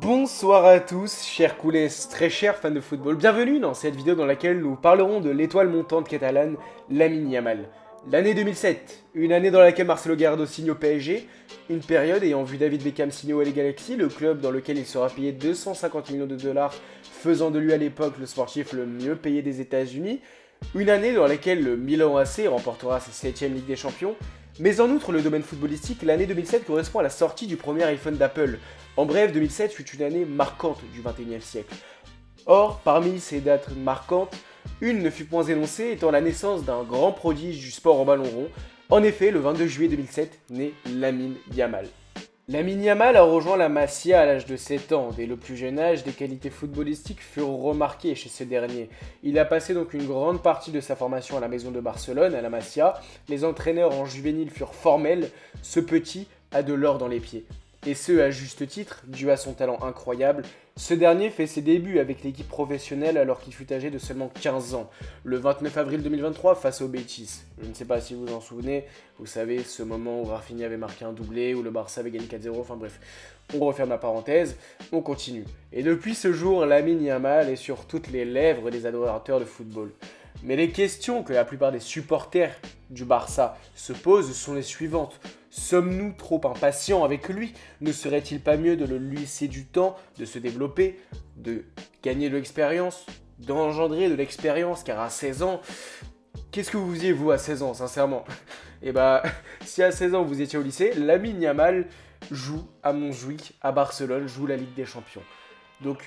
Bonsoir à tous, chers coulés, très chers fans de football. Bienvenue dans cette vidéo dans laquelle nous parlerons de l'étoile montante catalane, Lamine Yamal. L'année 2007, une année dans laquelle Marcelo Gallardo signe au PSG, une période ayant vu David Beckham signer au LA Galaxy, le club dans lequel il sera payé 250 millions de dollars, faisant de lui à l'époque le sportif le mieux payé des États-Unis. Une année dans laquelle le Milan AC remportera sa 7ème Ligue des Champions. Mais en outre le domaine footballistique, l'année 2007 correspond à la sortie du premier iPhone d'Apple. En bref, 2007 fut une année marquante du XXIe siècle. Or, parmi ces dates marquantes, une ne fut point énoncée, étant la naissance d'un grand prodige du sport en ballon rond. En effet, le 22 juillet 2007 naît Lamine Yamal. Lamine Yamal a rejoint la Masia à l'âge de 7 ans. Dès le plus jeune âge, des qualités footballistiques furent remarquées chez ce dernier. Il a passé donc une grande partie de sa formation à la maison de Barcelone, à la Masia. Les entraîneurs en juvénile furent formels. Ce petit a de l'or dans les pieds. Et ce, à juste titre, dû à son talent incroyable. Ce dernier fait ses débuts avec l'équipe professionnelle alors qu'il fut âgé de seulement 15 ans, le 29 avril 2023 face au Betis. Je ne sais pas si vous vous en souvenez, vous savez, ce moment où Rafinha avait marqué un doublé, où le Barça avait gagné 4-0, enfin bref. On referme la parenthèse, on continue. Et depuis ce jour, Lamine Yamal est sur toutes les lèvres des adorateurs de football. Mais les questions que la plupart des supporters du Barça se posent sont les suivantes. Sommes-nous trop impatients avec lui? Ne serait-il pas mieux de le laisser du temps, de se développer, de gagner de l'expérience, d'engendrer de l'expérience? Car à 16 ans, qu'est-ce que vous faisiez vous à 16 ans, sincèrement? Et bah, si à 16 ans vous étiez au lycée, Lamine Yamal joue à Montjuïc, à Barcelone, joue la Ligue des Champions. Donc,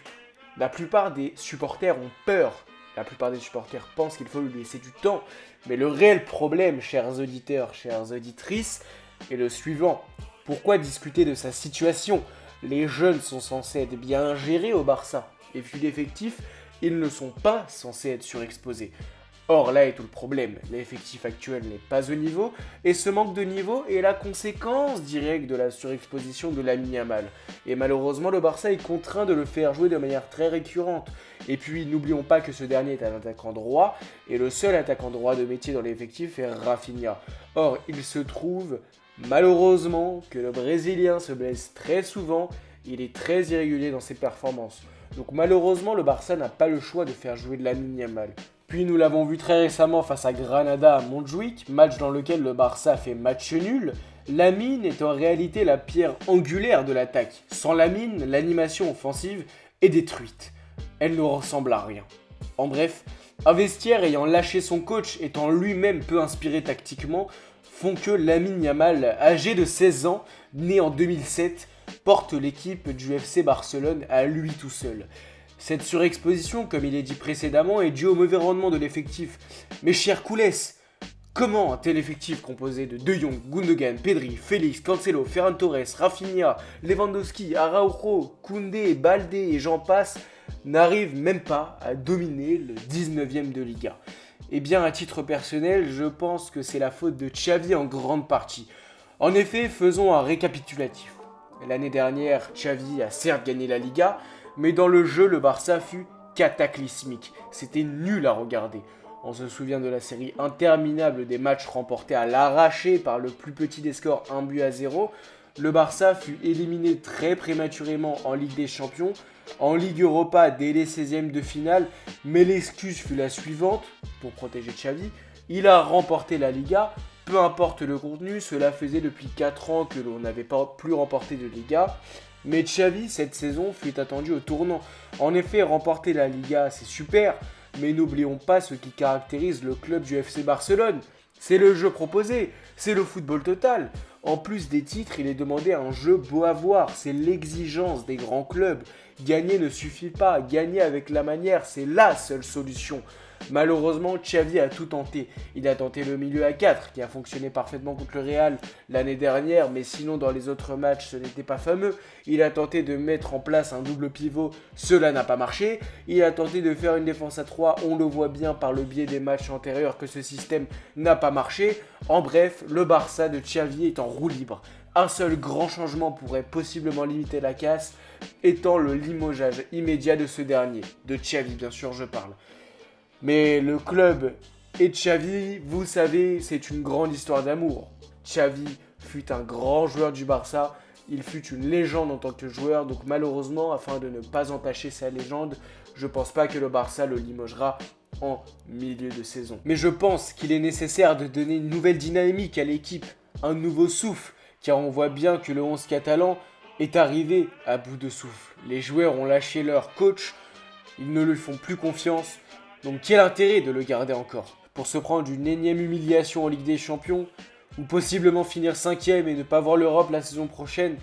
la plupart des supporters ont peur. La plupart des supporters pensent qu'il faut lui laisser du temps. Mais le réel problème, chers auditeurs, chères auditrices, est le suivant. Pourquoi discuter de sa situation? Les jeunes sont censés être bien gérés au Barça. Et vu l'effectif, ils ne sont pas censés être surexposés. Or là est tout le problème, l'effectif actuel n'est pas au niveau, et ce manque de niveau est la conséquence directe de la surexposition de Lamine Yamal. Et malheureusement le Barça est contraint de le faire jouer de manière très récurrente. Et puis n'oublions pas que ce dernier est un attaquant droit, et le seul attaquant droit de métier dans l'effectif est Rafinha. Or il se trouve malheureusement que le Brésilien se blesse très souvent, il est très irrégulier dans ses performances. Donc malheureusement le Barça n'a pas le choix de faire jouer de Lamine Yamal. Puis nous l'avons vu très récemment face à Granada à Montjuïc, match dans lequel le Barça fait match nul. Lamine est en réalité la pierre angulaire de l'attaque. Sans Lamine, l'animation offensive est détruite. Elle ne ressemble à rien. En bref, un vestiaire ayant lâché son coach, étant lui-même peu inspiré tactiquement, font que Lamine Yamal, âgé de 16 ans, né en 2007, porte l'équipe du FC Barcelone à lui tout seul. Cette surexposition, comme il est dit précédemment, est due au mauvais rendement de l'effectif. Mes chers coulesses, comment un tel effectif composé de De Jong, Gundogan, Pedri, Félix, Cancelo, Ferran Torres, Rafinha, Lewandowski, Araujo, Koundé, Baldé et j'en passe, n'arrive même pas à dominer le 19ème de Liga? Eh bien, à titre personnel, je pense que c'est la faute de Xavi en grande partie. En effet, faisons un récapitulatif. L'année dernière, Xavi a certes gagné la Liga, mais dans le jeu, le Barça fut cataclysmique. C'était nul à regarder. On se souvient de la série interminable des matchs remportés à l'arraché par le plus petit des scores 1-0. Le Barça fut éliminé très prématurément en Ligue des Champions, en Ligue Europa dès les 16e de finale, mais l'excuse fut la suivante, pour protéger Xavi, il a remporté la Liga, peu importe le contenu, cela faisait depuis 4 ans que l'on n'avait pas plus remporté de Liga. Mais Xavi, cette saison, fut attendu au tournant. En effet, remporter la Liga, c'est super, mais n'oublions pas ce qui caractérise le club du FC Barcelone. C'est le jeu proposé, c'est le football total. En plus des titres, il est demandé un jeu beau à voir, c'est l'exigence des grands clubs. Gagner ne suffit pas, gagner avec la manière, c'est la seule solution. Malheureusement, Xavi a tout tenté. Il a tenté le milieu à 4, qui a fonctionné parfaitement contre le Real l'année dernière, mais sinon dans les autres matchs, ce n'était pas fameux. Il a tenté de mettre en place un double pivot, cela n'a pas marché. Il a tenté de faire une défense à 3, on le voit bien par le biais des matchs antérieurs que ce système n'a pas marché. En bref, le Barça de Xavi est en roue libre. Un seul grand changement pourrait possiblement limiter la casse, étant le limogeage immédiat de ce dernier. De Xavi, bien sûr, je parle. Mais le club et Xavi, vous savez, c'est une grande histoire d'amour. Xavi fut un grand joueur du Barça, Il fut une légende en tant que joueur, donc malheureusement, afin de ne pas entacher sa légende, je pense pas que le Barça le limogera en milieu de saison. Mais je pense qu'il est nécessaire de donner une nouvelle dynamique à l'équipe, un nouveau souffle, car on voit bien que le 11 catalan est arrivé à bout de souffle. Les joueurs ont lâché leur coach, ils ne lui font plus confiance, donc quel intérêt de le garder encore? Pour se prendre une énième humiliation en Ligue des Champions, ou possiblement finir 5ème et ne pas voir l'Europe la saison prochaine,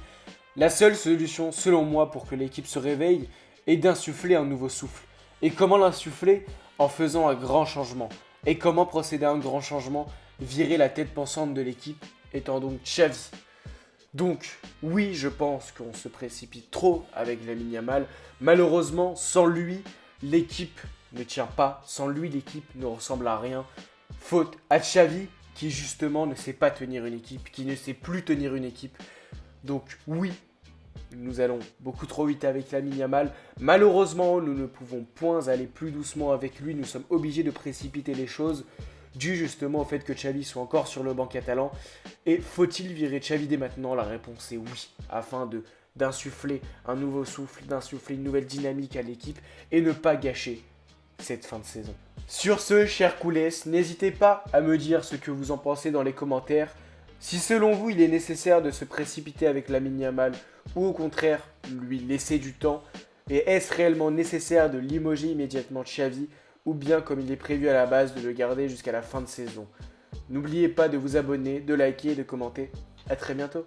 la seule solution, selon moi, pour que l'équipe se réveille, est d'insuffler un nouveau souffle. Et comment l'insuffler? En faisant un grand changement. Et comment procéder à un grand changement? Virer la tête pensante de l'équipe, étant donc Xavi. Donc, oui, je pense qu'on se précipite trop avec Lamine Yamal. Malheureusement, sans lui, l'équipe ne tient pas. Sans lui, l'équipe ne ressemble à rien. Faute à Xavi, qui justement ne sait pas tenir une équipe, qui ne sait plus tenir une équipe. Donc, oui, nous allons beaucoup trop vite avec Lamine Yamal. Malheureusement, nous ne pouvons point aller plus doucement avec lui. Nous sommes obligés de précipiter les choses, dû justement au fait que Xavi soit encore sur le banc catalan. Et faut-il virer Xavi dès maintenant? La réponse est oui, afin d'insuffler un nouveau souffle, d'insuffler une nouvelle dynamique à l'équipe et ne pas gâcher cette fin de saison. Sur ce, chers coulés, n'hésitez pas à me dire ce que vous en pensez dans les commentaires. Si selon vous, il est nécessaire de se précipiter avec Lamine Yamal ou au contraire, lui laisser du temps, et est-ce réellement nécessaire de limoger immédiatement Xavi ou bien comme il est prévu à la base de le garder jusqu'à la fin de saison? N'oubliez pas de vous abonner, de liker et de commenter. A très bientôt.